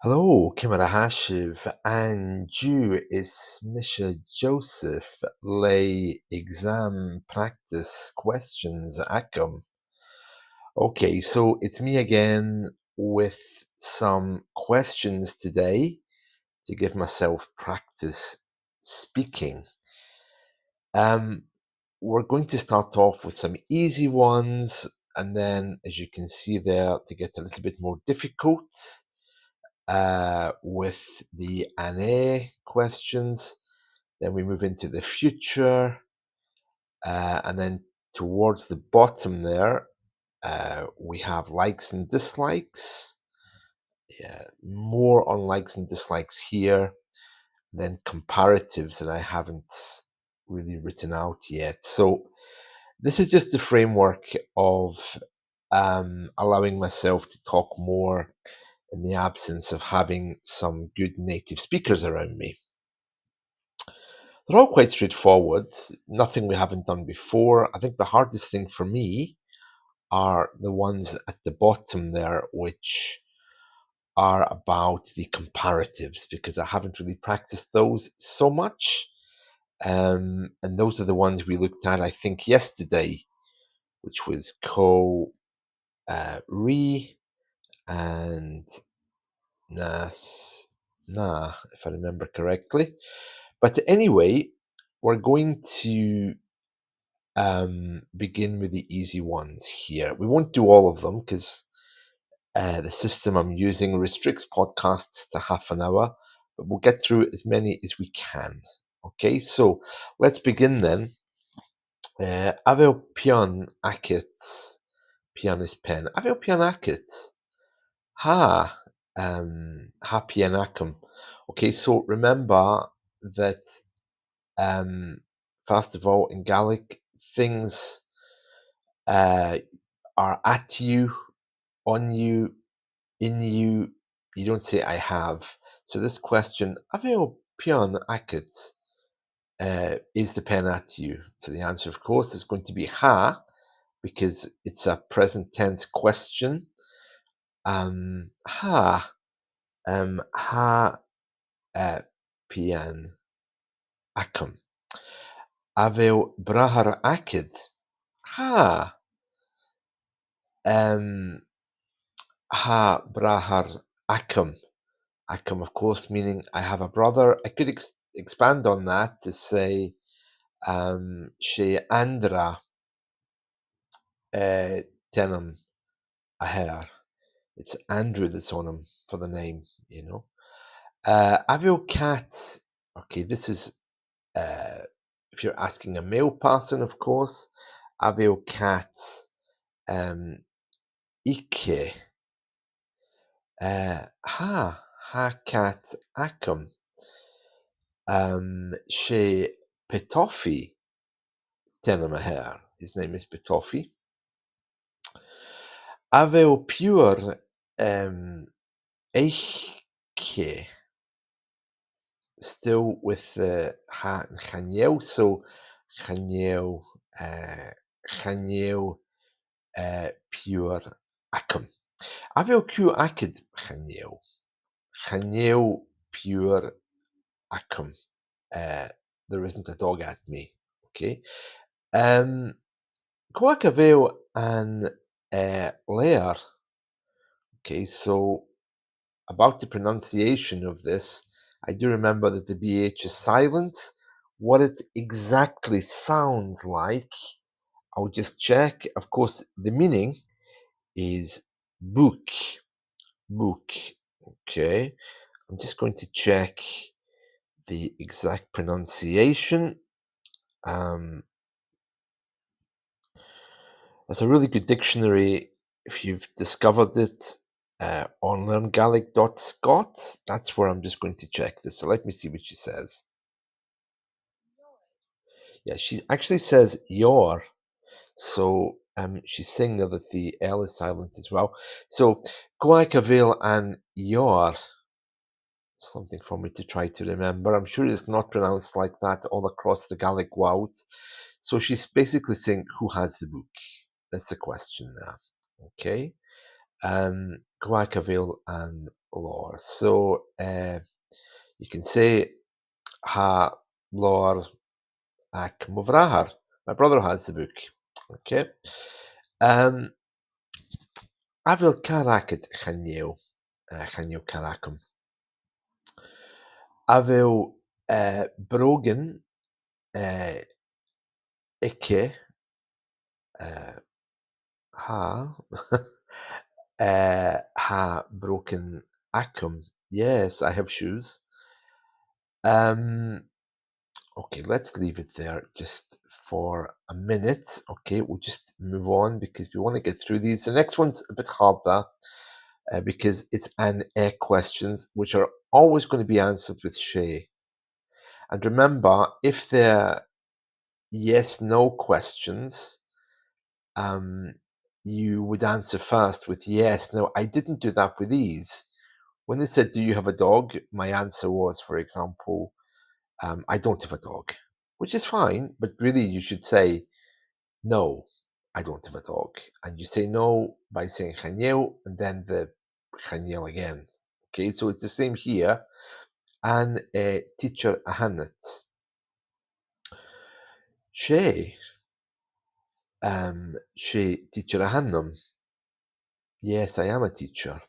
Hello, Kimara Hashiv, and you is Misha Joseph lay exam practice questions Akam. Okay, so it's me again with some questions today to give myself practice speaking. Um, we're going to start off with some easy ones, and then as you can see there, they get a little bit more difficult. With the Anne questions. Then we move into the future, and then towards the bottom there, we have likes and dislikes. Yeah, more on likes and dislikes here. Then comparatives that I haven't really written out yet. So this is just the framework of allowing myself to talk more in the absence of having some good native speakers around me. They're all quite straightforward, nothing we haven't done before. I think the hardest thing for me are the ones at the bottom there, which are about the comparatives, because I haven't really practiced those so much. And those are the ones we looked at, I think, yesterday, which was re and nas na, if I remember correctly. But anyway, we're going to begin with the easy ones here. We won't do all of them because the system I'm using restricts podcasts to half an hour, but we'll get through as many as we can. Okay, so let's begin then. Avel pian akit. Pian is pen. Avel pian akit. Ha. Ha pian akum. Okay, so remember that first of all, in Gaelic, things are at you, on you, in you. You don't say I have. So this question, aveo pian akit, is the pen at you? So the answer, of course, is going to be ha, because it's a present tense question. Ha, ha, pian akum. Aveo brahar akid. Ha, ha brahar akum. Akum, of course, meaning I have a brother. I could expand on that to say she andra tenum a hair. It's Andrew that's on him for the name, you know. Avio cat. Okay, this is if you're asking a male person, of course. Avio cat ike. Ha cat acum. She Petofi tenum a hair. His name is Petofi. Aveo pure eiche. Still with the ha and Chanel, so Chanel, Chanel pure acum. Aveo Q acid Chanel. Chanel pure acum. There isn't a dog at me. Okay. Quack aveo an layer. Okay, so about the pronunciation of this, I do remember that the BH is silent. What it exactly sounds like, I'll just check. Of course, the meaning is book. Book. Okay. I'm just going to check the exact pronunciation. That's a really good dictionary if you've discovered it on learngaelic.scot. That's where I'm just going to check this. So let me see what she says. Yeah, she actually says your. So she's saying that the L is silent as well. So Guaicaville and your. Something for me to try to remember. I'm sure it's not pronounced like that all across the Gaelic world. So she's basically saying, who has the book? That's the question there. Okay. Guaicaville and lore. So you can say ha lore ac Movrahar. My brother has the book. Okay. Um, Avil Karakit Chanyew. Chanyew Karakum. Avil Brogan Ike uh, ha ha broken Akum. Yes, I have shoes. Um, okay, let's leave it there just for a minute. Okay, we'll just move on because we want to get through these. The next one's a bit harder because it's an air questions, which are always going to be answered with she. And remember, if they're yes no questions, um, you would answer first with yes. Now, I didn't do that with these. When they said, do you have a dog? My answer was, for example, I don't have a dog, which is fine, but really you should say, no, I don't have a dog. And you say no by saying Chaniel and then the Chaniel again. Okay, so it's the same here. And teacher Ahanet. She teacher Ahannam. Yes, I am a teacher.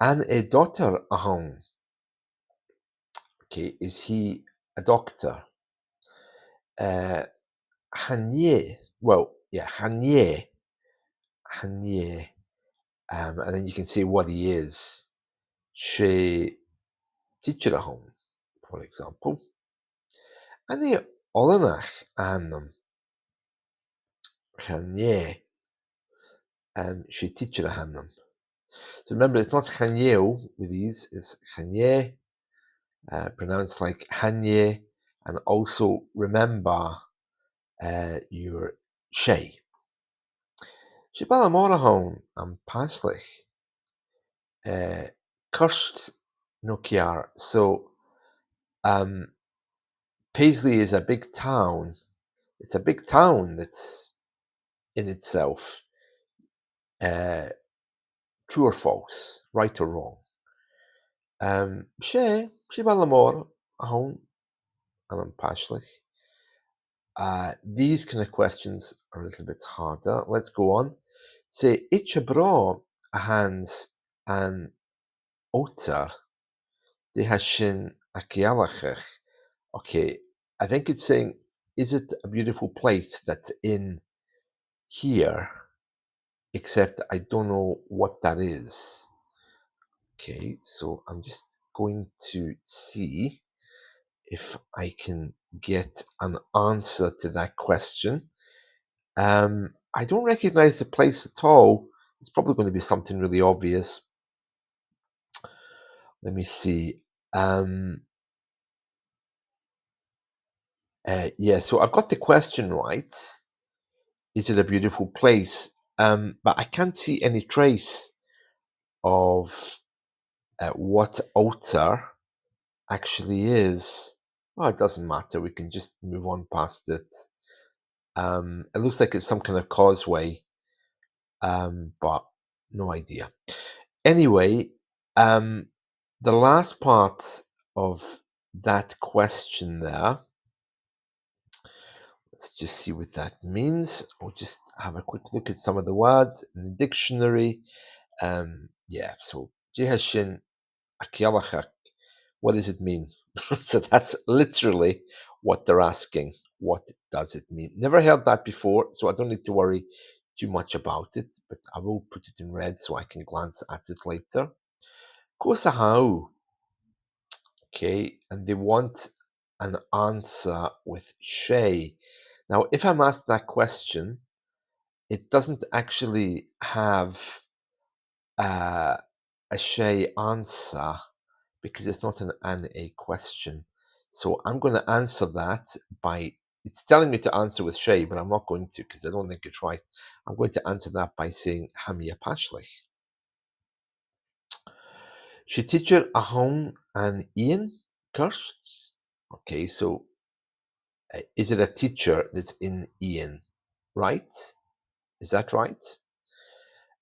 And a daughter Ahon. Okay, is he a doctor? Hanye. Well, yeah, Hanye. Hanye. And then you can say what he is. She teacher Ahon, for example. And the Olanach Annam. Hanye. She teacher Ahannam. So remember, it's not Hanyeo with these, it's Hanye, pronounced like Hanye. And also remember your she. She Balamorahon and Paslich. Kirst Nokiar. So Paisley is a big town. It's a big town that's in itself. True or false, right or wrong. She Balamor Ahon and Paslich. These kind of questions are a little bit harder. Let's go on. Say Ichabra a hands and otter de hashin akialachech. Okay, I think it's saying, is it a beautiful place that's in here? Except I don't know what that is. Okay, so I'm just going to see if I can get an answer to that question. I don't recognize the place at all. It's probably going to be something really obvious. Let me see. Yeah, so I've got the question right. Is it a beautiful place? But I can't see any trace of what outer actually is. Well, it doesn't matter. We can just move on past it. It looks like it's some kind of causeway, but no idea. Anyway, the last part of that question there, let's just see what that means. We'll just have a quick look at some of the words in the dictionary. Yeah, so Jehashin Akialachak, what does it mean? So that's literally what they're asking. What does it mean? Never heard that before, so I don't need to worry too much about it, but I will put it in red so I can glance at it later. Kosahau. Okay, and they want an answer with Shay. Now, if I'm asked that question, it doesn't actually have a Shay answer because it's not an a question. So I'm going to answer that by, it's telling me to answer with Shay, but I'm not going to because I don't think it's right. I'm going to answer that by saying Hamia Pashlich. She teacher Ahon and Ian Kirst. Okay, so is it a teacher that's in Ian? Right? Is that right?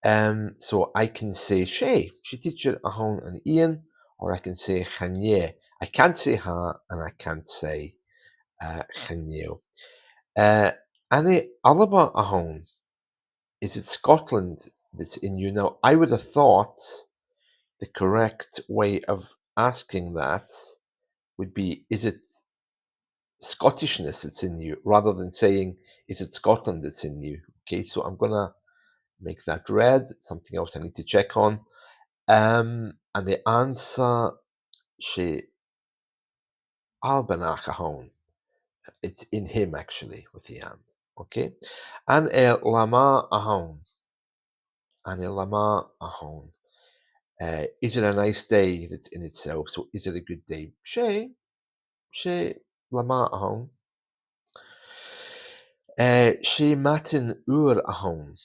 So I can say she teacher a hon and Ian, or I can say chanye. I can't say ha and I can't say chanye. Annie Alaba a hon. Is it Scotland that's in you? Now, I would have thought the correct way of asking that would be, is it Scottishness that's in you, rather than saying, is it Scotland that's in you? Okay, so I'm going to make that red, something else I need to check on. And the answer, she Albanach ahon. It's in him, actually, with the an. Okay? And lama ahon. And lama ahon. Is it a nice day that's in itself? So is it a good day? She lama ahon. She matin ur ahon.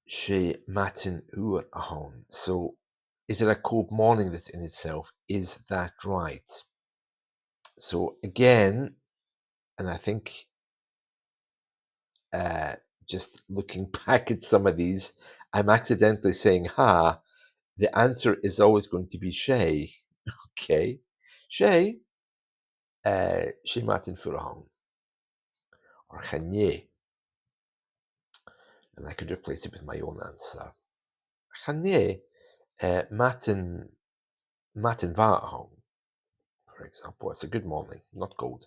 She matin ur ahon. So is it a cold morning that's in itself? Is that right? So again, and I think uh, just looking back at some of these, I'm accidentally saying ha. The answer is always going to be she. Okay. She, she matin furahon. Or chanye. And I could replace it with my own answer. Chanye, matin va'ahon, for example. It's a good morning, not cold.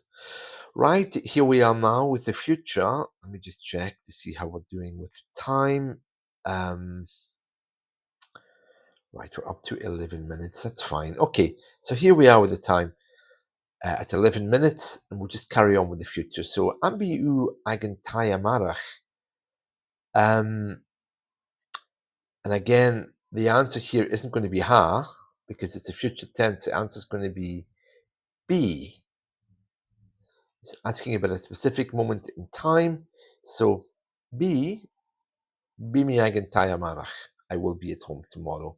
Right, here we are now with the future. Let me just check to see how we're doing with time. Right, we're up to 11 minutes. That's fine. Okay, so here we are with the time at 11 minutes, and we'll just carry on with the future. So, ambi u agentaya marach. And again, the answer here isn't going to be ha, because it's a future tense. The answer is going to be be. It's asking about a specific moment in time. So, be mi agentaya marach. I will be at home tomorrow.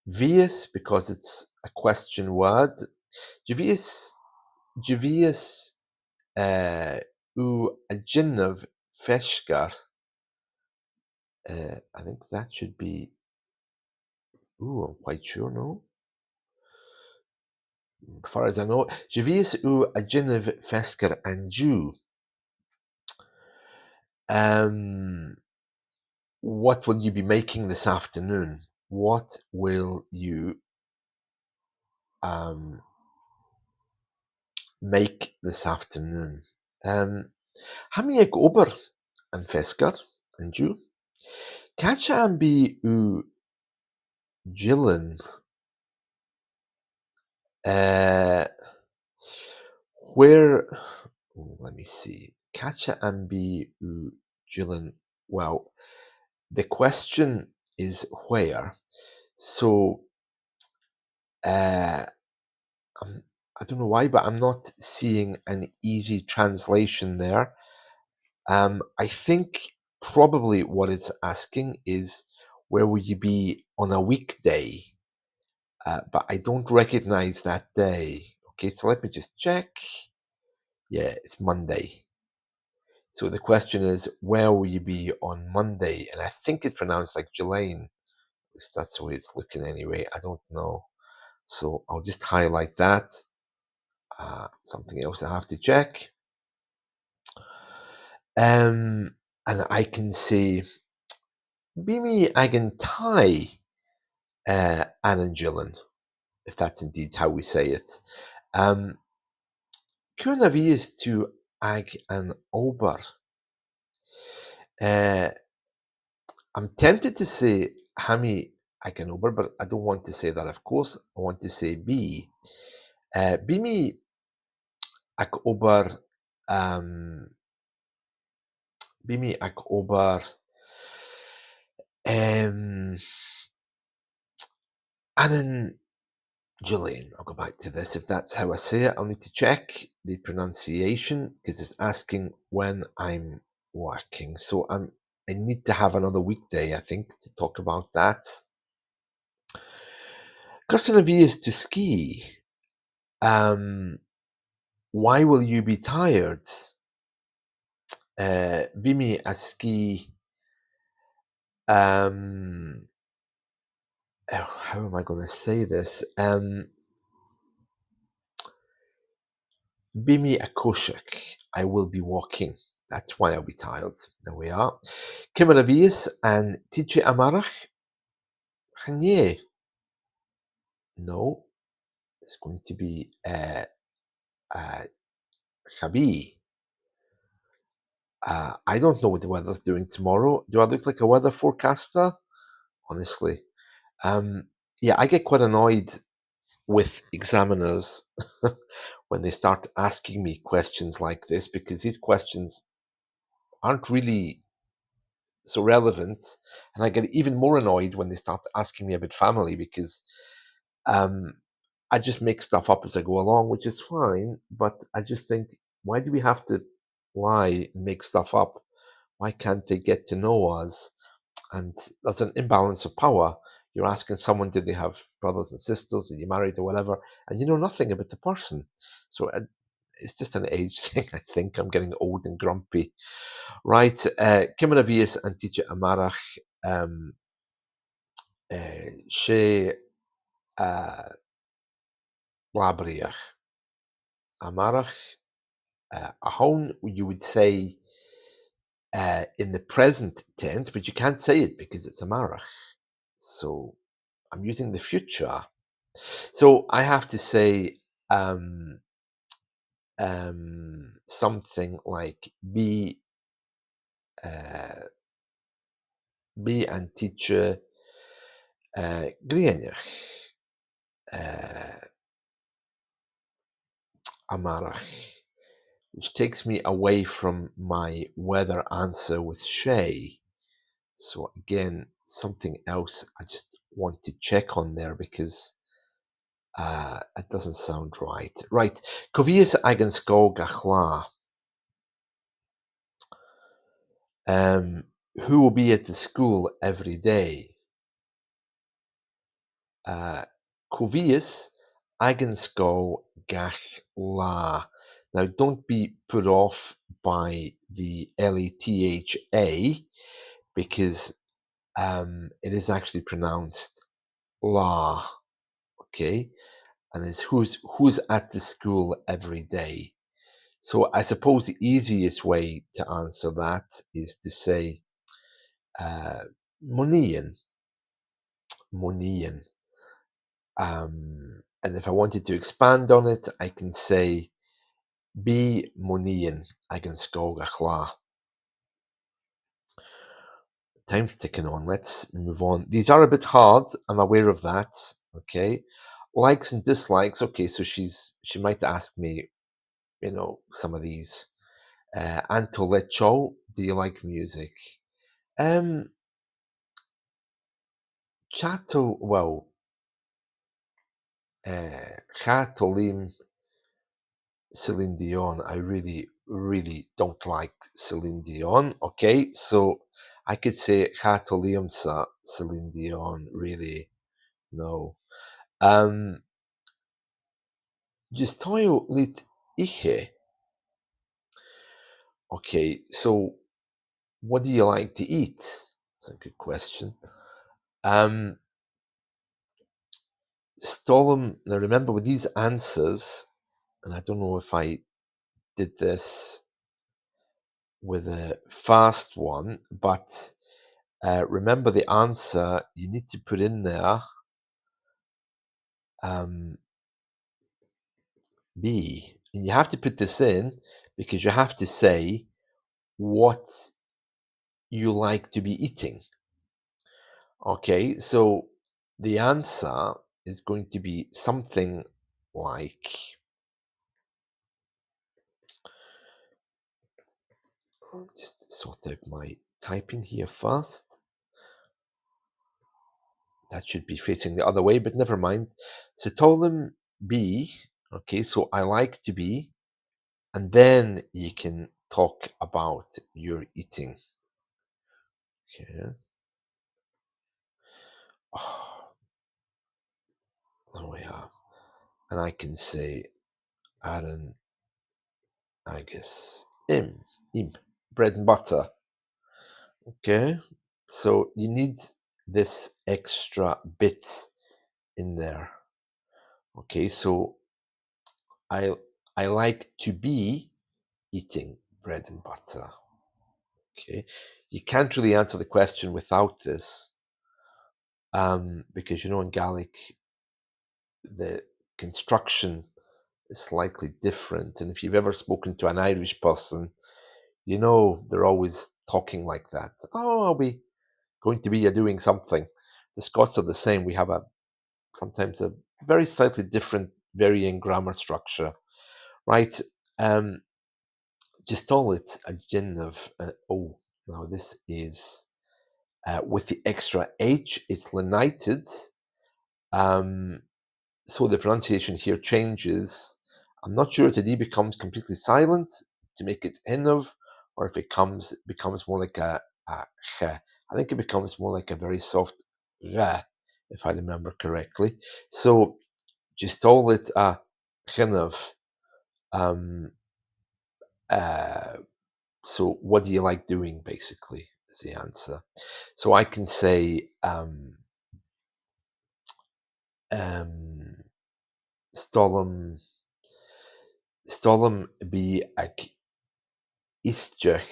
Vias, because it's a question word. Javius u ajinnov feshkar. I think that should be. I'm quite sure, no? As far as I know, Javius u ajinnov feshkar and Jew. What will you be making this afternoon? What will you make this afternoon? Hami ek ober and feskar and Jew. Catcha and be u Jillen. Where, let me see. Catcha and be u Jillen. Well, the question is where. So, I don't know why, but I'm not seeing an easy translation there. I think probably what it's asking is, where will you be on a weekday? But I don't recognize that day. Okay, so let me just check. Yeah, it's Monday. So the question is, where will you be on Monday? And I think it's pronounced like Jelaine. That's the way it's looking anyway. I don't know. So I'll just highlight that. Something else I have to check. And I can say, Bimi Agentai Anangillan, if that's indeed how we say it. Kunavi is to Ag an Ober. I'm tempted to say Hami Ag an Ober, but I don't want to say that, of course. I want to say B. Bimi Ag Ober. Bimi Ag Ober. Anan Gillian, I'll go back to this. If that's how I say it, I'll need to check the pronunciation because it's asking when I'm working. So I need to have another weekday, I think, to talk about that. Question of you is to ski. Why will you be tired? Vimi a ski Um, how am I going to say this? Bimi akoshik. I will be walking. That's why I'll be tired. There we are. Kimaravias and Tiche Amarach. Chanye. No, it's going to be Chabi. I don't know what the weather's doing tomorrow. Do I look like a weather forecaster? Honestly. Yeah, I get quite annoyed with examiners when they start asking me questions like this because these questions aren't really so relevant. And I get even more annoyed when they start asking me about family because um, I just make stuff up as I go along, which is fine. But I just think, why do we have to lie and make stuff up? Why can't they get to know us? And there's an imbalance of power. You're asking someone, did they have brothers and sisters? Are you married or whatever? And you know nothing about the person. So it's just an age thing, I think. I'm getting old and grumpy. Right. Kimaravias and teacher Amarach. She Labriach. Amarach. Ahon, you would say in the present tense, but you can't say it because it's Amarach. So I'm using the future. So I have to say um, something like be and teacher Grienach Amarach, which takes me away from my weather answer with Shay. So again, something else I just want to check on there because it doesn't sound right. Right. Cofias agan sko gachla. Who will be at the school every day? Cofias agan sko gachla. Now, don't be put off by the Letha because it is actually pronounced la. Okay, and it's who's at the school every day. So I suppose the easiest way to answer that is to say uh, Munian, Munian. And if I wanted to expand on it, I can say Bi Munian agan skogachla. Time's ticking on. Let's move on. These are a bit hard. I'm aware of that. Okay. Likes and dislikes. Okay, so she might ask me, some of these. Antolecho, do you like music? Um, Chato, well, Chatolim Celine Dion. I really, really don't like Celine Dion. Okay, so I could say Chatolim sa Celine Dion. Really, no. Jistoju lit ihe. Okay, so what do you like to eat? That's a good question. Stolum. Now remember with these answers, and I don't know if I did this with a fast one, but remember the answer you need to put in there B. And you have to put this in because you have to say what you like to be eating. Okay, so the answer is going to be something like, just sort out my typing here first. That should be facing the other way, but never mind. So told them be, okay, so I like to be, and then you can talk about your eating. Okay. Oh, there we are. And I can say Aaron Agus Im bread and butter. Okay. So you need this extra bit in there. Okay, so I I like to be eating bread and butter. Okay, you can't really answer the question without this, because in Gaelic the construction is slightly different, and if you've ever spoken to an Irish person, they're always talking like that. Oh, I'll be going to be doing something. The Scots are the same. We have a sometimes a very slightly different, varying grammar structure, right? Um, just all it a gin of now this is with the extra H, it's lenited. Um, so the pronunciation here changes. I'm not sure if the D becomes completely silent to make it of, or if becomes more like a ch. I think it becomes more like a very soft ra, if I remember correctly. So just all it a of. Um, uh, so what do you like doing, basically, is the answer. So I can say um, Stalum be ag isteach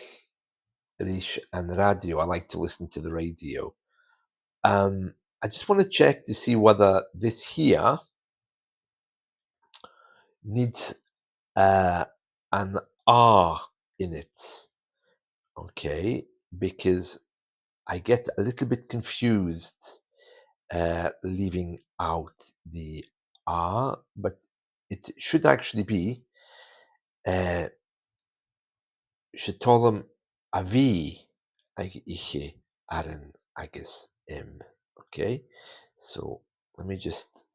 rish and radio. I like to listen to the radio. I just want to check to see whether this here needs an R in it. Okay, because I get a little bit confused leaving out the R, but it should actually be uh, Shetolum avi ag ihe aran agus im. Okay, so let me just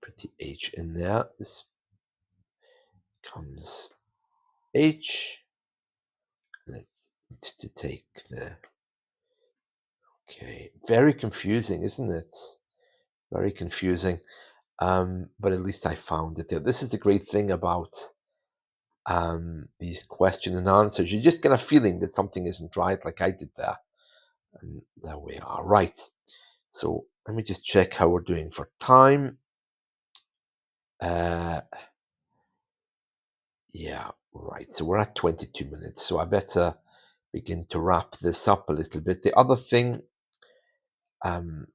put the H in there. This comes H, and it needs to take the. Okay, very confusing, isn't it? Very confusing. But at least I found it there. This is the great thing about these question and answers. You just get a feeling that something isn't right, like I did there. And there we are. Right. So let me just check how we're doing for time. Uh, yeah, right. So we're at 22 minutes. So I better begin to wrap this up a little bit. The other thing, um,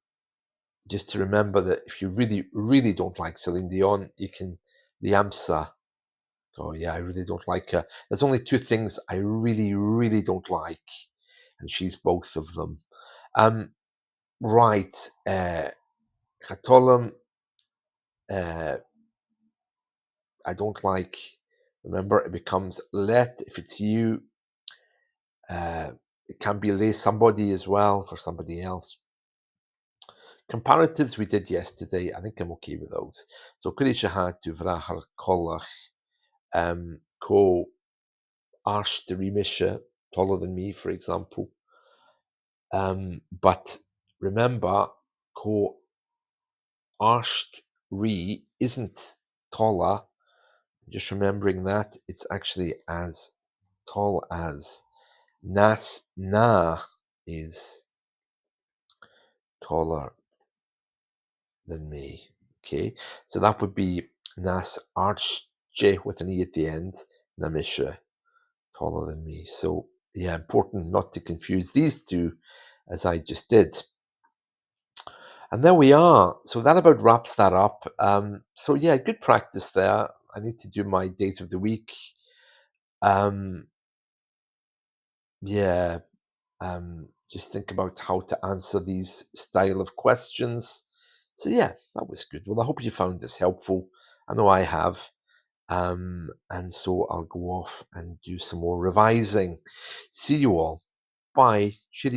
just to remember that if you really, really don't like Celine Dion, you can, the AMSA. Oh, yeah, I really don't like her. There's only two things I really, really don't like, and she's both of them. Right. Catolum, uh, I don't like. Remember, it becomes let if it's you. It can be lay somebody as well for somebody else. Comparatives we did yesterday. I think I'm okay with those. So Kurishaha to Vrahar Kolach, Ko Arsh de Rimisha, taller than me, for example. But remember, Ko Arsht Re isn't taller. Just remembering that it's actually as tall as Nas Na is taller than me. Okay, so that would be Nas Arche with an E at the end, Namisha, taller than me. So yeah, important not to confuse these two as I just did. And there we are. So that about wraps that up. So yeah, good practice there. I need to do my days of the week. Um, yeah, just think about how to answer these style of questions. So yeah, that was good. Well, I hope you found this helpful. I know I have. And so I'll go off and do some more revising. See you all. Bye. Cheerio.